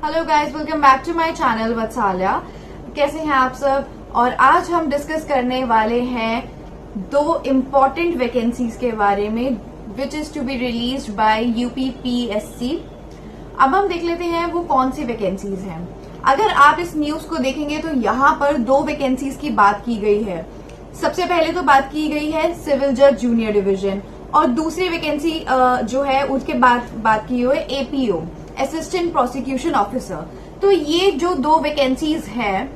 Hello guys, welcome back to my channel Vatsalya. कैसे हैं आप सब। और आज हम डिस्कस करने वाले हैं दो इम्पोर्टेंट वैकेंसीज के बारे में which is to be released by UPPSC. अब हम देख लेते हैं वो कौन सी वैकेंसीज हैं। अगर आप इस न्यूज को देखेंगे तो यहाँ पर दो वैकेंसीज की बात की गई है। सबसे पहले तो बात की गई है सिविल जज जूनियर डिवीजन, और दूसरी वैकेंसी जो है उसके बाद बात की हुई है एपीओ, असिस्टेंट प्रोसिक्यूशन ऑफिसर। तो ये जो दो वैकेंसीज हैं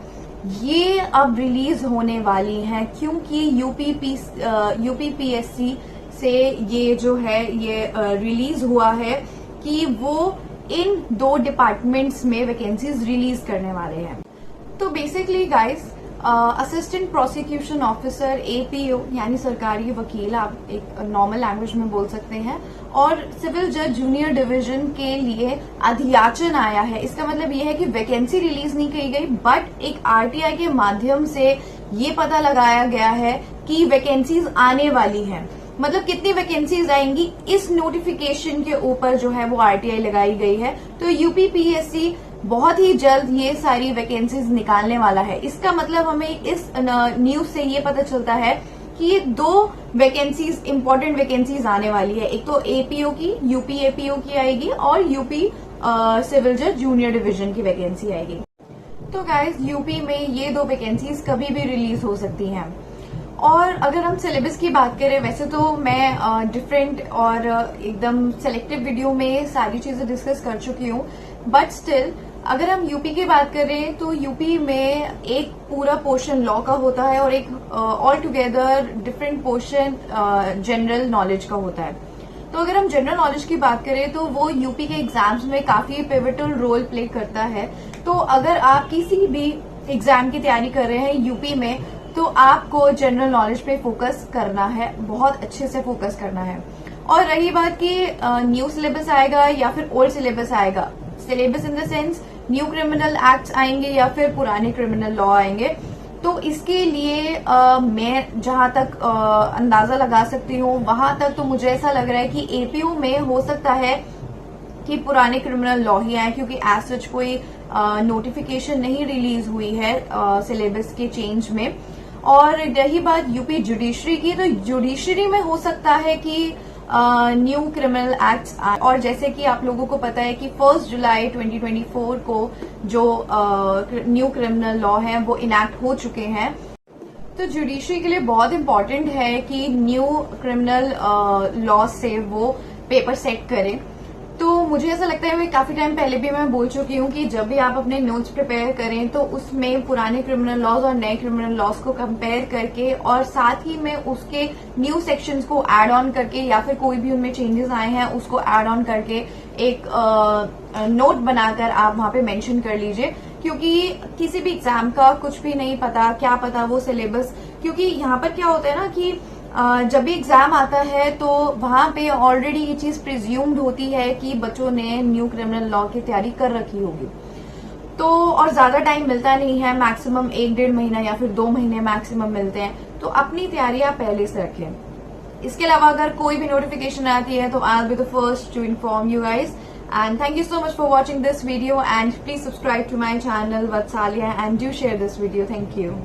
ये अब रिलीज होने वाली हैं, क्योंकि यूपीपीएससी से ये जो है ये रिलीज हुआ है कि वो इन दो डिपार्टमेंट्स में वैकेंसीज रिलीज करने वाले हैं। तो basically guys, assistant prosecution officer APO यानी सरकारी वकील, आप एक नॉर्मल लैंग्वेज में बोल सकते हैं, और सिविल जज जूनियर डिवीजन के लिए अधियाचन आया है। इसका मतलब ये है कि वैकेंसी रिलीज नहीं की गई, बट एक आरटीआई के माध्यम से ये पता लगाया गया है कि वैकेंसीज आने वाली हैं। मतलब कितनी वैकेंसीज आएंगी इस नोटिफिकेशन के ऊपर जो है वो आरटीआई लगाई गई है। तो यूपीपीएससी बहुत ही जल्द ये सारी वैकेंसीज निकालने वाला है। इसका मतलब हमें इस न्यूज से ये पता चलता है कि ये दो वैकेंसीज, इंपॉर्टेंट वैकेंसीज आने वाली है। एक तो एपीओ की, यूपी एपीओ की आएगी, और यूपी सिविल जज जूनियर डिवीजन की वैकेंसी आएगी। तो गाइज, यूपी में ये दो वैकेंसीज कभी भी रिलीज हो सकती हैं। और अगर हम सिलेबस की बात करें, वैसे तो मैं डिफरेंट और एकदम सेलेक्टिव वीडियो में सारी चीजें डिस्कस कर चुकी हूँ, बट स्टिल अगर हम यूपी की बात करें तो यूपी में एक पूरा पोर्शन लॉ का होता है और एक all together different portion general knowledge का होता है। तो अगर हम जनरल नॉलेज की बात करें तो वो यूपी के एग्जाम्स में काफी पिवटल रोल प्ले करता है। तो अगर आप किसी भी एग्जाम की तैयारी कर रहे हैं यूपी में, तो आपको जनरल नॉलेज पे फोकस करना है, बहुत अच्छे से फोकस करना है। और रही बात कि न्यू सिलेबस आएगा या फिर ओल्ड सिलेबस आएगा, syllabus in the sense new criminal acts आएंगे या फिर पुराने क्रिमिनल लॉ आएंगे, तो इसके लिए मैं जहां तक अंदाजा लगा सकती हूँ वहां तक तो मुझे ऐसा लग रहा है कि एपीओ में हो सकता है कि पुराने क्रिमिनल लॉ ही आए, क्योंकि एज सच कोई नोटिफिकेशन नहीं रिलीज हुई है सिलेबस के चेंज में। और रही बात यूपी जुडिशरी की, तो जुडिशरी में हो सकता है कि न्यू क्रिमिनल एक्ट्स, और जैसे कि आप लोगों को पता है कि 1 जुलाई 2024 को जो न्यू क्रिमिनल लॉ है वो इनैक्ट हो चुके हैं। तो जुडिशरी के लिए बहुत इंपॉर्टेंट है कि न्यू क्रिमिनल लॉ से वो पेपर सेट करें। तो मुझे ऐसा लगता है, काफी टाइम पहले भी मैं बोल चुकी हूँ कि जब भी आप अपने नोट्स प्रिपेयर करें तो उसमें पुराने क्रिमिनल लॉज और नए क्रिमिनल लॉज को कंपेयर करके, और साथ ही में उसके न्यू सेक्शंस को ऐड ऑन करके, या फिर कोई भी उनमें चेंजेस आए हैं उसको ऐड ऑन करके एक नोट बनाकर आप वहां पे मेंशन कर लीजिए। क्योंकि किसी भी एग्जाम का कुछ भी नहीं पता, क्या पता वो सिलेबस, क्योंकि यहाँ पर क्या होता है ना कि जब भी एग्जाम आता है तो वहां पे ऑलरेडी ये चीज प्रिज्यूम्ड होती है कि बच्चों ने न्यू क्रिमिनल लॉ की तैयारी कर रखी होगी। तो और ज्यादा टाइम मिलता नहीं है, मैक्सिमम 1-1.5 महीना या फिर 2 महीने मैक्सिमम मिलते हैं। तो अपनी तैयारी आप पहले से रखें। इसके अलावा अगर कोई भी नोटिफिकेशन आती है तो I will be the first to inform you guys. And thank you so much for watching this video, and please subscribe to my channel Vatsalia and do share this video. Thank you.